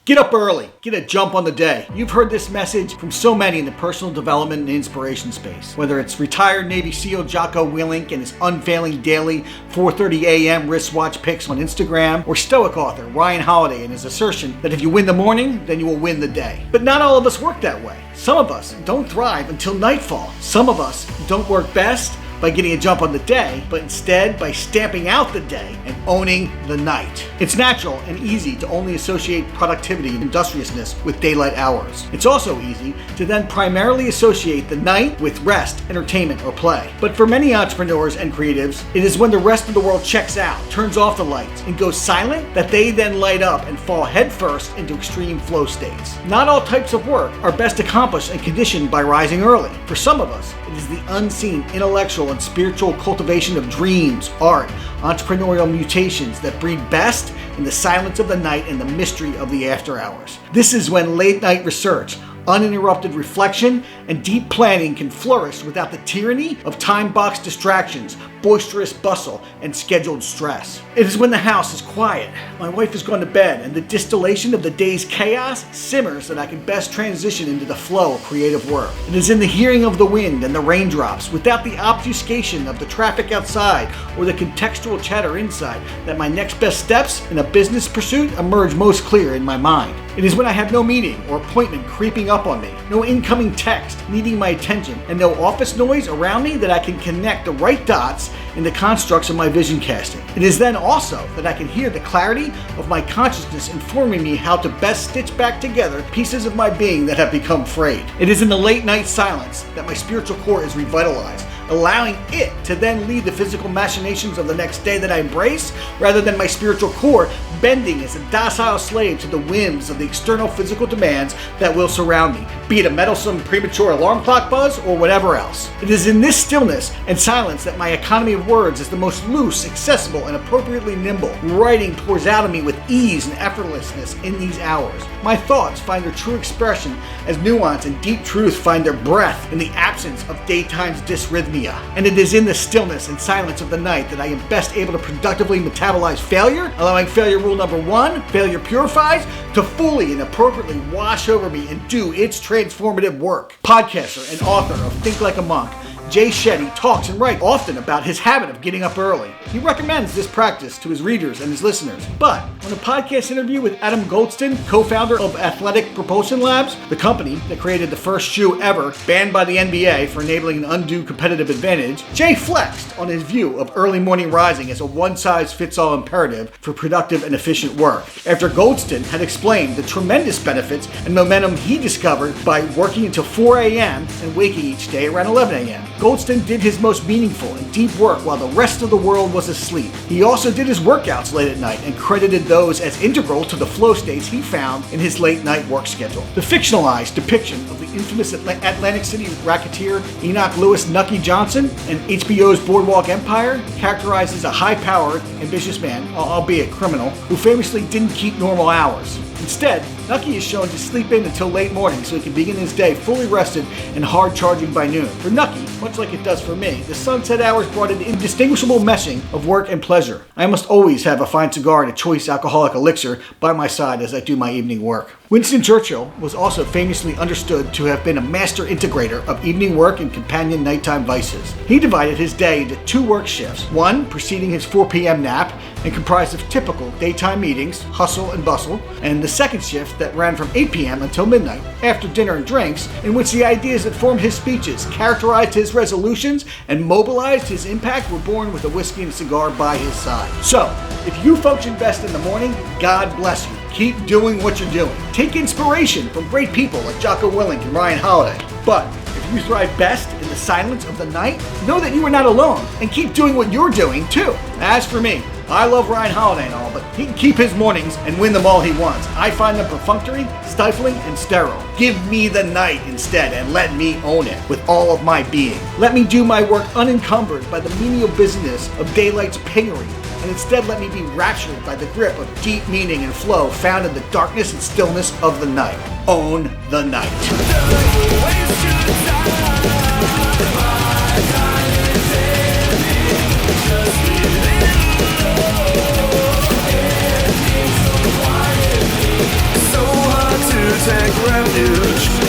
Get up early. Get a jump on the day. You've heard this message from so many in the personal development and inspiration space. Whether it's retired Navy SEAL Jocko Willink and his unfailing daily 4:30 a.m. wristwatch pics on Instagram, or Stoic author Ryan Holiday and his assertion that if you win the morning, then you will win the day. But not all of us work that way. Some of us don't thrive until nightfall. Some of us don't work best by getting a jump on the day, but instead by stamping out the day and owning the night. It's natural and easy to only associate productivity and industriousness with daylight hours. It's also easy to then primarily associate the night with rest, entertainment, or play. But for many entrepreneurs and creatives, it is when the rest of the world checks out, turns off the lights, and goes silent that they then light up and fall headfirst into extreme flow states. Not all types of work are best accomplished and conditioned by rising early. For some of us, it is the unseen intellectual and spiritual cultivation of dreams, art, entrepreneurial mutations that breed best in the silence of the night and the mystery of the after hours. This is when late night research, uninterrupted reflection, and deep planning can flourish without the tyranny of time-boxed distractions, boisterous bustle, and scheduled stress. It is when the house is quiet, my wife has gone to bed, and the distillation of the day's chaos simmers that I can best transition into the flow of creative work. It is in the hearing of the wind and the raindrops, without the obfuscation of the traffic outside or the contextual chatter inside, that my next best steps in a business pursuit emerge most clear in my mind. It is when I have no meeting or appointment creeping up on me, no incoming text needing my attention, and no office noise around me that I can connect the right dots in the constructs of my vision casting. It is then also that I can hear the clarity of my consciousness informing me how to best stitch back together pieces of my being that have become frayed. It is in the late night silence that my spiritual core is revitalized, allowing it to then lead the physical machinations of the next day that I embrace, rather than my spiritual core bending as a docile slave to the whims of the external physical demands that will surround me, be it a meddlesome premature alarm clock buzz or whatever else. It is in this stillness and silence that my economy of words is the most loose, accessible, and appropriately nimble. Writing pours out of me with ease and effortlessness in these hours. My thoughts find their true expression as nuance and deep truth find their breath in the absence of daytime's dysrhythmia. And it is in the stillness and silence of the night that I am best able to productively metabolize failure, allowing failure rule number 1, failure purifies, to fully and appropriately wash over me and do its transformative work. Podcaster and author of Think Like a Monk, Jay Shetty talks and writes often about his habit of getting up early. He recommends this practice to his readers and his listeners. But on a podcast interview with Adam Goldston, co-founder of Athletic Propulsion Labs, the company that created the first shoe ever banned by the NBA for enabling an undue competitive advantage, Jay flexed on his view of early morning rising as a one-size-fits-all imperative for productive and efficient work, after Goldston had explained the tremendous benefits and momentum he discovered by working until 4 a.m. and waking each day around 11 a.m. Goldston did his most meaningful and deep work while the rest of the world was asleep. He also did his workouts late at night and credited those as integral to the flow states he found in his late night work schedule. The fictionalized depiction of the infamous Atlantic City racketeer Enoch Lewis Nucky Johnson and HBO's Boardwalk Empire characterizes a high-powered, ambitious man, albeit criminal, who famously didn't keep normal hours. Instead, Nucky is shown to sleep in until late morning so he can begin his day fully rested and hard charging by noon. For Nucky, much like it does for me, the sunset hours brought an indistinguishable meshing of work and pleasure. I must always have a fine cigar and a choice alcoholic elixir by my side as I do my evening work. Winston Churchill was also famously understood to have been a master integrator of evening work and companion nighttime vices. He divided his day into 2 work shifts, one preceding his 4 p.m. nap and comprised of typical daytime meetings, hustle and bustle, and the second shift that ran from 8 p.m. until midnight, after dinner and drinks, in which the ideas that formed his speeches, characterized his resolutions, and mobilized his impact were born with a whiskey and a cigar by his side. So, if you function best in the morning, God bless you. Keep doing what you're doing. Take inspiration from great people like Jocko Willink and Ryan Holiday. But if you thrive best in the silence of the night, know that you are not alone, and keep doing what you're doing too. As for me, I love Ryan Holiday and all, but he can keep his mornings and win them all he wants. I find them perfunctory, stifling, and sterile. Give me the night instead and let me own it with all of my being. Let me do my work unencumbered by the menial business of daylight's piggery, and instead let me be raptured by the grip of deep meaning and flow found in the darkness and stillness of the night. Own the night. So refuge.